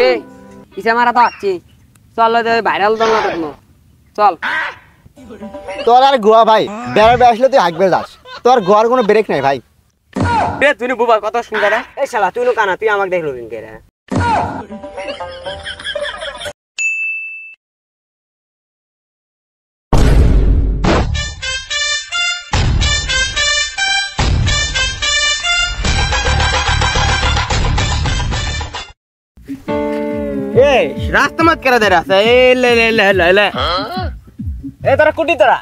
এ ইসা মারা তো আসছি, চল ভাইরাল দল না চল। তোর আর গোয়া ভাই বেড়াবে আসলে তুই হাঁকবে যাস, তোর গোয়ার কোনো ব্রেক নাই ভাই। তুই বুবা কত সুন্দর। এই শালা তুই কানা, তুই আমাকে দেখলো দিন কে রে? রাস্তা মত করে দে রাস্তা। তোরা কুটি তোরা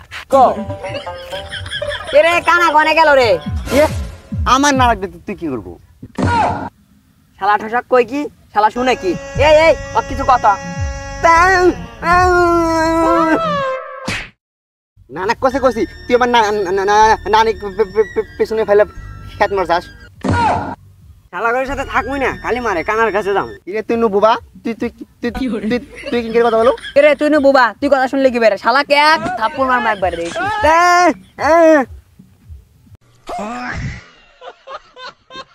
রে কানা গনে গেল রে। আমার না রাখবে তুই কি করবো? শালা ঠসাক কই কি শালা শুনে কি? এই এই আর কিছু কথা নানা কষে কষি তুই আমার নানি পেছনে ফেলে খেত মার যাস। শালাগরের সাথে থাকবি না, খালি মারে কানার কাছে যাও। ইরে তুই নু বুবা, তুই তুই তুই তুই কি কথা বলো? রে তুই নু বুবা, তুই কথা শুনলে কি বেরে? শালাকে এক থাপ্পড় মার মার একবার দিয়েছি।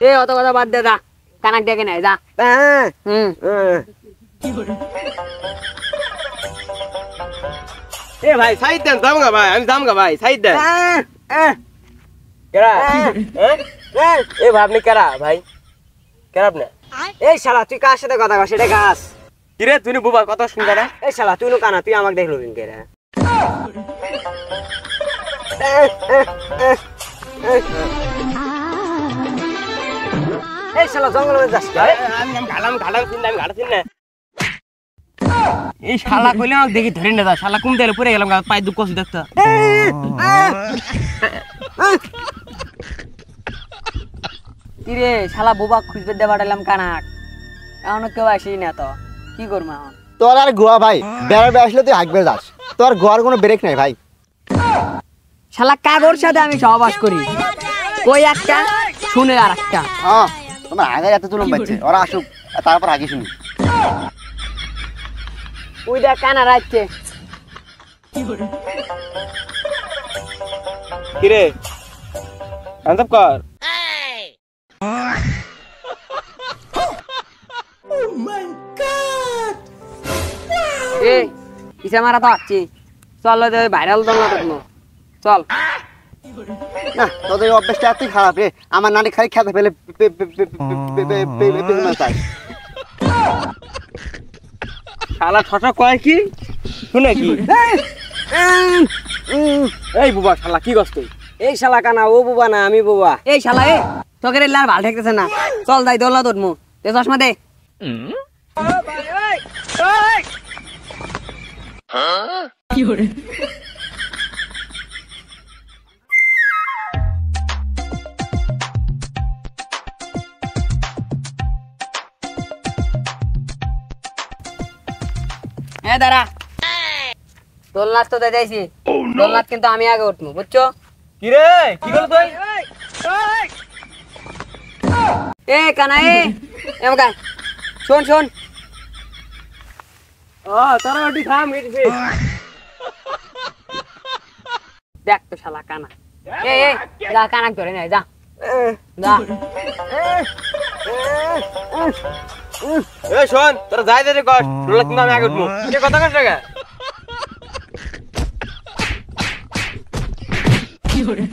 এ অত কথা বাদ দে, যা কানাক ডেকে নাই যা। এ ভাই সাইড দেন, যামগা ভাই, আমি যামগা ভাই, সাইড দেন। কেরা এ ভাই আপনি কেরা ভাই? কেরা আপনি? এই শালা তুই কার সাথে কথা কস? এটা গাছ। কিরে তুই বুবা কত সুন্দর। এই শালা তুই নু কানা, তুই আমাকে দেখলো দিন কে রে? এই শালা জঙ্গল মধ্যে যাস। আমি ঘালাম চিন্তা, আমি ঘাটা চিন্তা। এই শালা কইলে আমাকে দেখি ধরে না যা, শালা কুম তেলে পড়ে গেলাম, পায়ে দুঃখ কষ্ট দেখতে। কিরে শালা বুবা খুঁজবে দে পাঠালাম কানাক, এখনো কেউ আসি না তো কি করবো এখন? তোর আর গোয়া ভাই বেড়াবে আসলে তুই হাঁকবে যাস, তোর গোয়ার কোনো ব্রেক নাই ভাই। শালা কাগর সাথে আমি সহবাস করি, কই একটা শুনে আর একটা। হ্যাঁ তোমার আগে এত জুলুম পাচ্ছে, ওরা আসুক তারপর আগে শুনি। ওই দেখ কানা রাখছে। কিরে আনসাপ কর। এ ইসা মারা তো আসছি, চল ভাইরাল দল না চল। না তোদের অভ্যাসটা এতই খারাপ রে, আমার নানি খালি খেতে ফেলে শালা ঠসা কয় কি শুনে কি? এই বুবা শালা কি গছ তুই? এই শালা কানা, ও বুবা না আমি বুবা। এই শালা এ তোকে লার ভাল ঠেকতেছে না, চল যাই দোলা তোর তে চশমা দে। কি করে দাঁড়া, দোলনাথ তো যাইছি, দোলনাথ কিন্তু আমি আগে উঠবো বুঝছো? কিরে কি করল তুই? এ কানা এ এমকা শোন শোন। ও তোরা ওটি থাম গেছিস। দেখ তো শালা কানা, এ এ যা কানাক ধরে নাই যা যা। এ শোন তোরা যাই দে কর, তোরা কিন্তু আমি আগে উঠবো। কে কথা কস টাকা? কি করে